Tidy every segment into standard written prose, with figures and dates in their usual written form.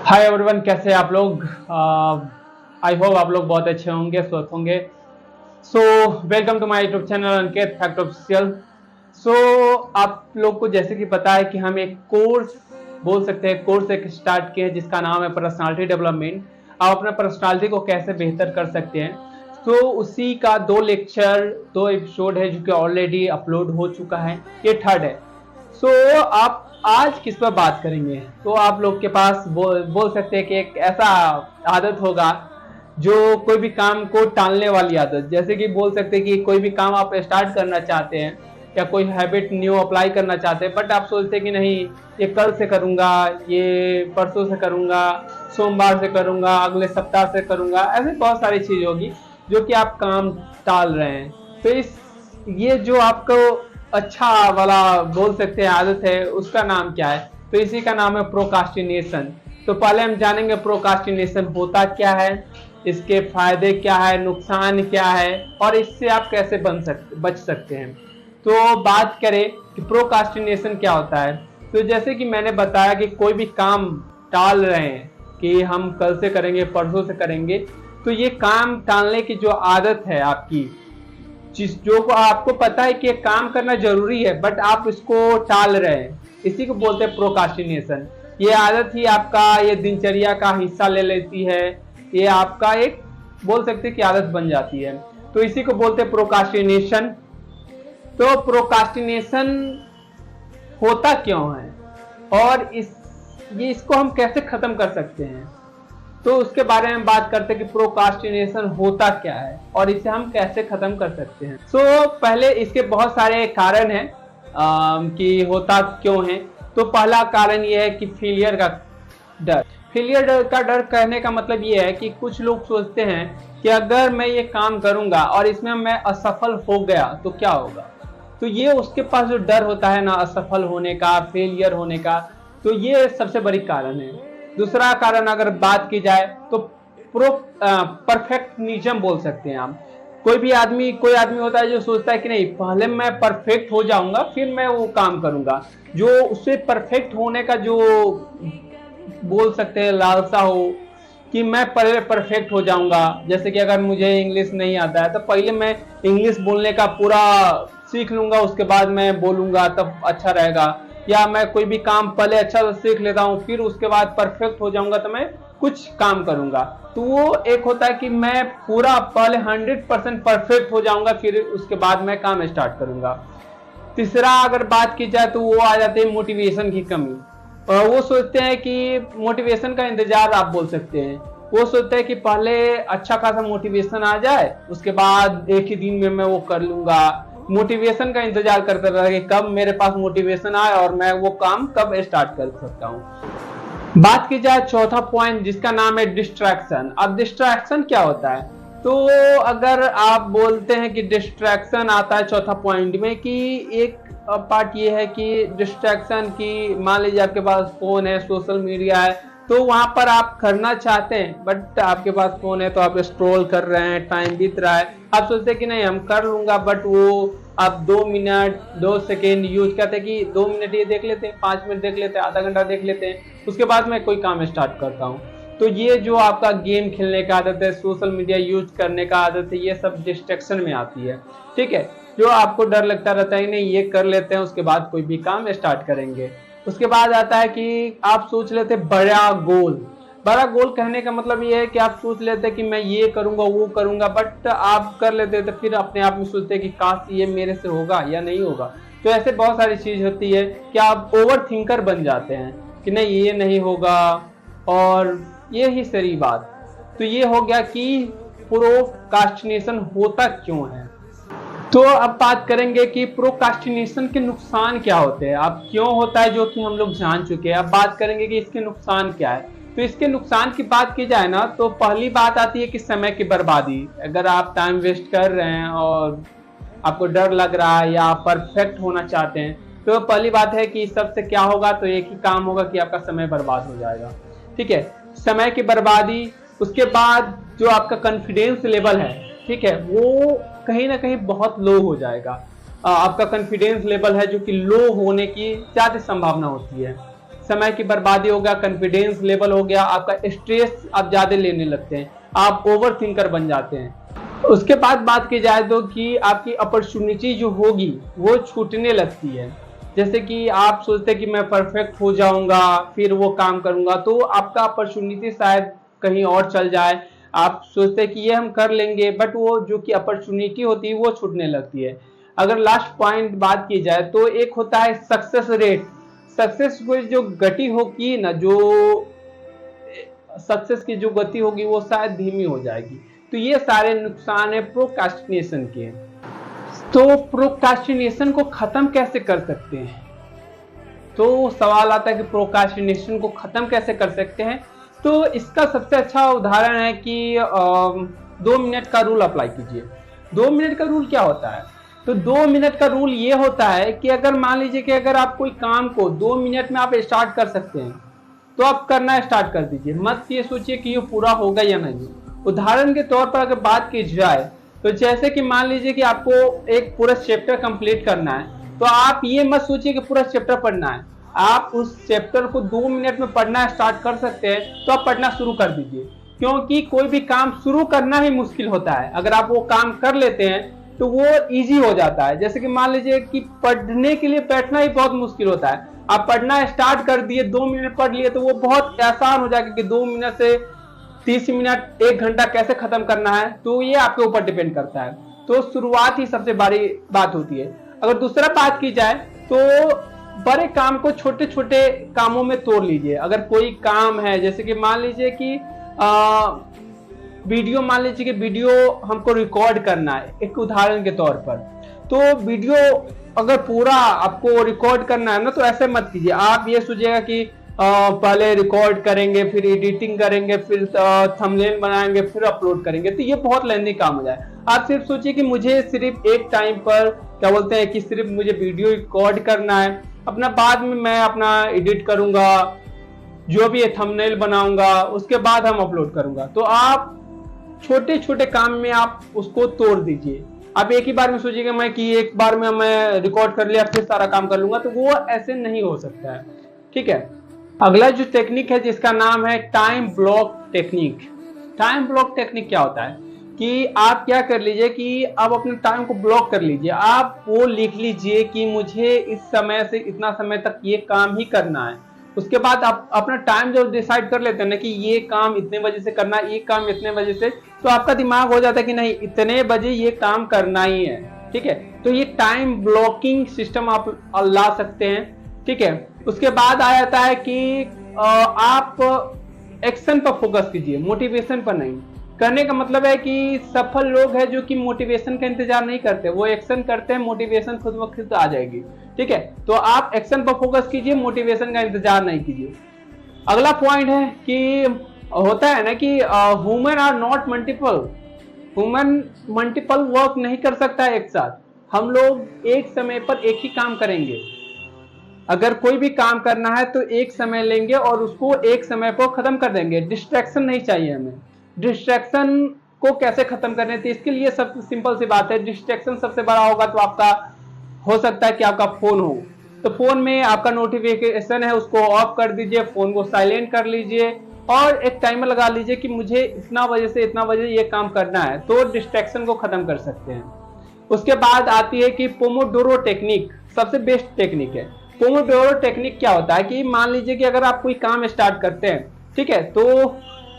Hi everyone, कैसे हैं आप लोग। आई होप आप लोग बहुत अच्छे होंगे, स्वस्थ होंगे। So welcome to my YouTube channel Ankit fact official. So आप लोग को जैसे कि पता है कि हम एक कोर्स बोल सकते हैं, कोर्स एक स्टार्ट किए हैं जिसका नाम है पर्सनालिटी डेवलपमेंट। आप अपने पर्सनालिटी को कैसे बेहतर कर सकते हैं। तो उसी का दो एपिसोड है जो कि ऑलरेडी अपलोड हो चुका है। ये थर्ड है। सो आप आज किस पर बात करेंगे। तो आप लोग के पास बोल सकते हैं कि एक ऐसा आदत होगा जो कोई भी काम को टालने वाली आदत, जैसे कि बोल सकते हैं कि कोई भी काम आप स्टार्ट करना चाहते हैं या कोई हैबिट न्यू अप्लाई करना चाहते हैं, बट आप सोचते हैं कि नहीं, ये कल से करूंगा, ये परसों से करूंगा, सोमवार से करूंगा, अगले सप्ताह से करूंगा। ऐसे बहुत सारी चीज होगी जो कि आप काम टाल रहे हैं। तो ये जो आपको अच्छा वाला बोल सकते हैं आदत है, उसका नाम क्या है। तो इसी का नाम है प्रोकास्टिनेशन। तो पहले हम जानेंगे प्रोकास्टिनेशन होता क्या है, इसके फायदे क्या है, नुकसान क्या है, और इससे आप कैसे बच सकते हैं। तो बात करें कि प्रोकास्टिनेशन क्या होता है। तो जैसे कि मैंने बताया कि कोई भी काम टाल रहे हैं कि हम कल से करेंगे, परसों से करेंगे, तो ये काम टालने की जो आदत है आपकी, जो को आपको पता है कि ये काम करना जरूरी है बट आप इसको टाल रहे हैं, इसी को बोलते हैं प्रोकास्टिनेशन। ये आदत ही आपका ये दिनचर्या का हिस्सा ले लेती है, ये आपका एक बोल सकते हैं कि आदत बन जाती है। तो इसी को बोलते हैं प्रोकास्टिनेशन। तो प्रोकास्टिनेशन होता क्यों है और इसको हम कैसे खत्म कर सकते हैं, तो उसके बारे में बात करते हैं कि प्रोकास्टिनेशन होता क्या है और इसे हम कैसे खत्म कर सकते हैं। पहले इसके बहुत सारे कारण हैं कि होता क्यों है। तो पहला कारण ये है कि फेलियर का डर। फेलियर का डर कहने का मतलब ये है कि कुछ लोग सोचते हैं कि अगर मैं ये काम करूंगा और इसमें मैं असफल हो गया तो क्या होगा। तो ये उसके पास जो डर होता है ना, असफल होने का, फेलियर होने का, तो ये सबसे बड़ी कारण है। दूसरा कारण अगर बात की जाए तो परफेक्शनिज्म बोल सकते हैं आप। कोई आदमी होता है जो सोचता है कि नहीं, पहले मैं परफेक्ट हो जाऊंगा फिर मैं वो काम करूंगा। जो उससे परफेक्ट होने का जो बोल सकते हैं लालसा हो कि मैं पहले परफेक्ट हो जाऊंगा। जैसे कि अगर मुझे इंग्लिश नहीं आता है तो पहले मैं इंग्लिश बोलने का पूरा सीख लूंगा, उसके बाद मैं बोलूंगा तब अच्छा रहेगा। या मैं कोई भी काम पहले अच्छा से सीख लेता हूँ फिर उसके बाद परफेक्ट हो जाऊंगा तो मैं कुछ काम करूंगा। तो वो एक होता है कि मैं पूरा पहले 100% परफेक्ट हो जाऊंगा फिर उसके बाद मैं काम स्टार्ट करूंगा। तीसरा अगर बात की जाए तो वो आ जाती है मोटिवेशन की कमी। वो सोचते हैं कि मोटिवेशन का इंतजार आप बोल सकते हैं। वो सोचते हैं कि पहले अच्छा खासा मोटिवेशन आ जाए, उसके बाद एक ही दिन में मैं वो कर लूंगा। मोटिवेशन का इंतजार करते रहे कि कब मेरे पास मोटिवेशन आए और मैं वो काम कब स्टार्ट कर सकता हूँ। बात की जाए चौथा पॉइंट जिसका नाम है डिस्ट्रैक्शन। अब डिस्ट्रैक्शन क्या होता है। तो अगर आप बोलते हैं कि डिस्ट्रैक्शन आता है चौथा पॉइंट में, कि एक पार्ट ये है कि डिस्ट्रैक्शन की, मान लीजिए आपके पास फोन है, सोशल मीडिया है, तो वहां पर आप करना चाहते हैं बट आपके पास फोन है तो आप स्क्रॉल कर रहे हैं, टाइम बीत रहा है, आप सोचते हैं कि नहीं हम कर लूंगा, बट वो आप 2 मिनट 2 सेकेंड यूज करते हैं कि 2 मिनट ये देख लेते हैं, 5 मिनट देख लेते हैं, आधा घंटा देख लेते हैं, उसके बाद मैं कोई काम स्टार्ट करता हूँ। तो ये जो आपका गेम खेलने का आदत है, सोशल मीडिया यूज करने का आदत है, ये सब डिस्ट्रैक्शन में आती है। ठीक है, जो आपको डर लगता रहता है नहीं ये कर लेते हैं उसके बाद कोई भी काम स्टार्ट करेंगे। उसके बाद आता है कि आप सोच लेते बड़ा गोल। बड़ा गोल कहने का मतलब ये है कि आप सोच लेते हैं कि मैं ये करूंगा वो करूंगा, बट आप कर लेते तो फिर अपने आप में सोचते हैं कि काश ये मेरे से होगा या नहीं होगा। तो ऐसे बहुत सारी चीज होती है कि आप ओवर थिंकर बन जाते हैं कि नहीं ये नहीं होगा, और ये ही सारी बात। तो ये हो गया कि प्रोकास्टिनेशन होता क्यों है। तो अब बात करेंगे कि प्रोकास्टिनेशन के नुकसान क्या होते हैं, अब क्यों होता है, जो कि हम लोग जान चुके हैं। अब बात करेंगे कि इसके नुकसान क्या है। तो इसके नुकसान की बात की जाए ना, तो पहली बात आती है कि समय की बर्बादी। अगर आप टाइम वेस्ट कर रहे हैं और आपको डर लग रहा है या आप परफेक्ट होना चाहते हैं, तो पहली बात है कि सबसे क्या होगा, तो एक ही काम होगा कि आपका समय बर्बाद हो जाएगा। ठीक है, समय की बर्बादी। उसके बाद जो आपका कॉन्फिडेंस लेवल है, ठीक है, वो कहीं ना कहीं बहुत लो हो जाएगा। आपका कॉन्फिडेंस लेवल है जो कि लो होने की ज्यादा संभावना होती है। समय की बर्बादी हो गया, कॉन्फिडेंस लेवल हो गया, आपका स्ट्रेस आप ज्यादा लेने लगते हैं, आप ओवर थिंकर बन जाते हैं। उसके बाद बात की जाए तो कि आपकी अपॉर्चुनिटी जो होगी वो छूटने लगती है। जैसे कि आप सोचते हैं कि मैं परफेक्ट हो जाऊंगा फिर वो काम करूंगा, तो आपका अपॉर्चुनिटी शायद कहीं और चल जाए। आप सोचते हैं कि ये हम कर लेंगे, बट वो जो कि अपॉर्चुनिटी होती है वो छूटने लगती है। अगर लास्ट पॉइंट बात की जाए तो एक होता है सक्सेस रेट। सक्सेस की जो गति होगी ना, जो सक्सेस की जो गति होगी वो शायद धीमी हो जाएगी। तो ये सारे नुकसान है प्रोक्रास्टिनेशन के। तो प्रोक्रास्टिनेशन को खत्म कैसे कर सकते हैं? तो सवाल आता है कि प्रोक्रास्टिनेशन को खत्म कैसे कर सकते हैं। तो इसका सबसे अच्छा उदाहरण है कि 2 मिनट का रूल अप्लाई कीजिए। 2 मिनट का रूल क्या होता है? तो 2 मिनट का रूल ये होता है कि अगर मान लीजिए कि अगर आप कोई काम को 2 मिनट में आप स्टार्ट कर सकते हैं तो आप करना स्टार्ट कर दीजिए। मत ये सोचिए कि ये पूरा होगा या नहीं। उदाहरण के तौर पर अगर बात की जाए तो जैसे कि मान लीजिए कि आपको एक पूरा चैप्टर कंप्लीट करना है, तो आप ये मत सोचिए कि पूरा चैप्टर पढ़ना है। आप उस चैप्टर को 2 मिनट में पढ़ना स्टार्ट कर सकते हैं, तो आप पढ़ना शुरू कर दीजिए। क्योंकि कोई भी काम शुरू करना ही मुश्किल होता है, अगर आप वो काम कर लेते हैं तो वो इजी हो जाता है। जैसे कि मान लीजिए कि पढ़ने के लिए बैठना ही बहुत मुश्किल होता है, आप पढ़ना स्टार्ट कर दिए, 2 मिनट पढ़ लिए, तो वो बहुत आसान हो जाएगा कि 2 मिनट से 30 मिनट 1 घंटा कैसे खत्म करना है। तो ये आपके ऊपर डिपेंड करता है। तो शुरुआत ही सबसे बड़ी बात होती है। अगर दूसरा बात की जाए तो बड़े काम को छोटे छोटे कामों में तोड़ लीजिए। अगर कोई काम है, जैसे कि मान लीजिए कि वीडियो, मान लीजिए कि वीडियो हमको रिकॉर्ड करना है एक उदाहरण के तौर पर, तो वीडियो अगर पूरा आपको रिकॉर्ड करना है ना, तो ऐसे मत कीजिए। आप ये सोचिएगा कि पहले रिकॉर्ड करेंगे, फिर एडिटिंग करेंगे, फिर थंबनेल बनाएंगे, फिर अपलोड करेंगे, तो ये बहुत लेंदी काम हो जाए। आप सिर्फ सोचिए कि मुझे सिर्फ एक टाइम पर क्या बोलते हैं कि सिर्फ मुझे वीडियो रिकॉर्ड करना है, अपना बाद में मैं अपना एडिट करूंगा, जो भी थंबनेल बनाऊंगा, उसके बाद हम अपलोड करूंगा। तो आप छोटे छोटे काम में आप उसको तोड़ दीजिए। आप एक ही बार में सोचिएगा मैं कि एक बार में मैं रिकॉर्ड कर लिया फिर सारा काम कर लूंगा, तो वो ऐसे नहीं हो सकता है। ठीक है, अगला जो टेक्निक है जिसका नाम है time block technique. Time block technique क्या होता है कि आप क्या कर लीजिए कि आप अपने टाइम को ब्लॉक कर लीजिए। आप वो लिख लीजिए कि मुझे इस समय से इतना समय तक ये काम ही करना है। उसके बाद आप अपना टाइम जो डिसाइड कर लेते हैं ना कि ये काम इतने बजे से करना है, ये काम इतने बजे से, तो आपका दिमाग हो जाता है कि नहीं, इतने बजे ये काम करना ही है। ठीक है, तो ये टाइम ब्लॉकिंग सिस्टम आप ला सकते हैं। ठीक है, उसके बाद आ जाता है कि आप एक्शन पर फोकस कीजिए, मोटिवेशन पर नहीं। करने का मतलब है कि सफल लोग हैं जो कि मोटिवेशन का इंतजार नहीं करते, वो एक्शन करते हैं, मोटिवेशन खुद ब खुद आ जाएगी। ठीक है, तो आप एक्शन पर फोकस कीजिए, मोटिवेशन का इंतजार नहीं कीजिए। अगला पॉइंट है कि होता है ना कि human are not multiple. Human multiple work नहीं कर सकता है एक साथ। हम लोग एक समय पर एक ही काम करेंगे। अगर कोई भी काम करना है तो एक समय लेंगे और उसको एक समय पर खत्म कर देंगे। डिस्ट्रैक्शन नहीं चाहिए हमें। डिस्ट्रैक्शन को कैसे खत्म करने थे, इसके लिए सब सिंपल सी बात है। डिस्ट्रैक्शन सबसे बड़ा होगा तो आपका हो सकता है कि आपका फोन हो, तो फोन में आपका नोटिफिकेशन है उसको ऑफ कर दीजिए, फोन को साइलेंट कर लीजिए और एक टाइमर लगा लीजिए कि मुझे इतना बजे से इतना बजे ये काम करना है, तो डिस्ट्रैक्शन को खत्म कर सकते हैं। उसके बाद आती है कि पोमोडोरो टेक्निक, सबसे बेस्ट टेक्निक है। पोमोडोरो टेक्निक क्या होता है कि मान लीजिए कि अगर आप कोई काम स्टार्ट करते हैं, ठीक है, तो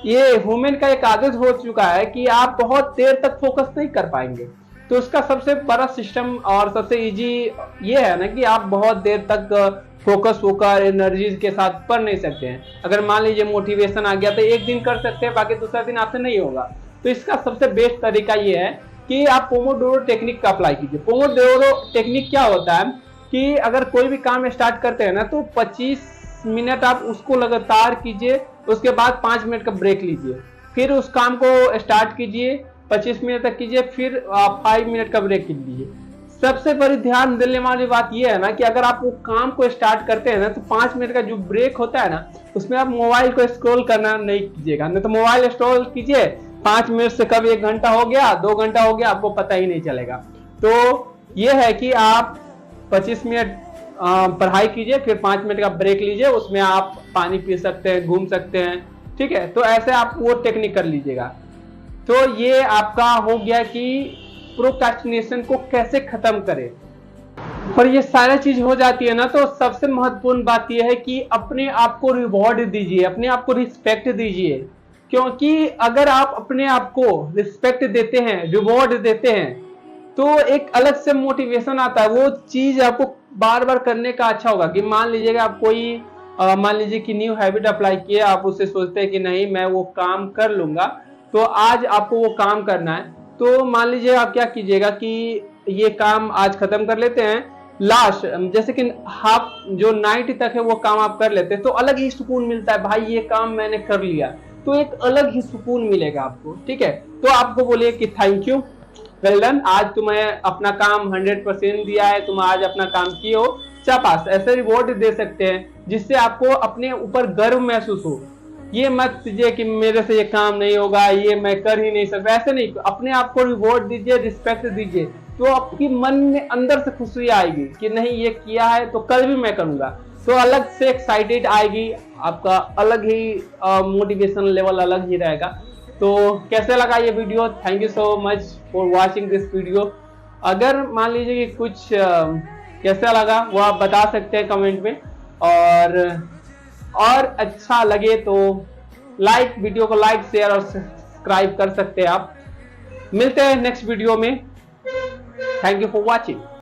ये ह्यूमन का एक आदत हो चुका है कि आप बहुत देर तक फोकस नहीं कर पाएंगे। तो उसका सबसे बड़ा सिस्टम और सबसे इजी ये है ना कि आप बहुत देर तक फोकस होकर एनर्जी के साथ पढ़ नहीं सकते हैं। अगर मान लीजिए मोटिवेशन आ गया तो एक दिन कर सकते हैं, बाकी दूसरा दिन आपसे नहीं होगा। तो इसका सबसे बेस्ट तरीका ये है कि आप पोमोडोरो टेक्निक का अप्लाई कीजिए। पोमोडोरो टेक्निक क्या होता है कि अगर कोई भी काम स्टार्ट करते हैं ना, तो 25 मिनट आप उसको लगातार कीजिए, उसके बाद 5 मिनट का ब्रेक लीजिए, फिर उस काम को स्टार्ट कीजिए, 25 मिनट तक कीजिए, फिर 5 मिनट का ब्रेक कीजिए। सबसे बड़ी ध्यान देने वाली बात यह है ना कि अगर आप वो काम को स्टार्ट करते हैं ना, तो 5 मिनट का जो ब्रेक होता है ना, उसमें आप मोबाइल को स्क्रॉल करना नहीं कीजिएगा। नहीं तो मोबाइल स्क्रॉल कीजिए, 5 मिनट से कभी 1 घंटा हो गया, 2 घंटा हो गया, आपको पता ही नहीं चलेगा। तो ये है कि आप 25 मिनट पढ़ाई कीजिए, फिर 5 मिनट का ब्रेक लीजिए, उसमें आप पानी पी सकते हैं, घूम सकते हैं, ठीक है। तो ऐसे आप वो टेक्निक कर लीजिएगा। तो ये आपका हो गया कि प्रोक्रेस्टिनेशन को कैसे खत्म करें। पर ये सारा चीज हो जाती है ना, तो सबसे महत्वपूर्ण बात यह है कि अपने आप को रिवॉर्ड दीजिए, अपने आप को रिस्पेक्ट दीजिए। क्योंकि अगर आप अपने आप को रिस्पेक्ट देते हैं, रिवॉर्ड देते हैं, तो एक अलग से मोटिवेशन आता है, वो चीज आपको बार बार करने का अच्छा होगा। कि मान लीजिएगा आप कोई मान लीजिए कि न्यू हैबिट अप्लाई किए, आप उससे सोचते हैं कि नहीं मैं वो काम कर लूंगा, तो आज आपको वो काम करना है। तो मान लीजिए आप क्या कीजिएगा कि ये काम आज खत्म कर लेते हैं, लास्ट जैसे कि हाफ जो नाइट तक है वो काम आप कर लेते हैं, तो अलग ही सुकून मिलता है, भाई ये काम मैंने कर लिया, तो एक अलग ही सुकून मिलेगा आपको, ठीक है। तो आपको बोलिए कि थैंक यू, वेल डन, आज तुम्हें अपना काम 100% दिया है, तुम आज अपना काम किए हो, शाबाश। ऐसे रिवॉर्ड दे सकते हैं जिससे आपको अपने ऊपर गर्व महसूस हो। ये मत कीजिए कि मेरे से ये काम नहीं होगा, ये मैं कर ही नहीं सकता, ऐसे नहीं। अपने आप को रिवॉर्ड दीजिए, रिस्पेक्ट दीजिए, तो आपकी मन में अंदर से खुशी आएगी कि नहीं ये किया है तो कल भी मैं करूंगा, तो अलग से एक्साइटेड आएगी, आपका अलग ही मोटिवेशन लेवल अलग ही रहेगा। तो कैसे लगा ये video? Thank you so much for watching this video. अगर मान लीजिए कि कुछ कैसा लगा वो आप बता सकते हैं कमेंट में, और अच्छा लगे तो वीडियो को लाइक शेयर और सब्सक्राइब कर सकते हैं आप। मिलते हैं नेक्स्ट वीडियो में। Thank you for watching.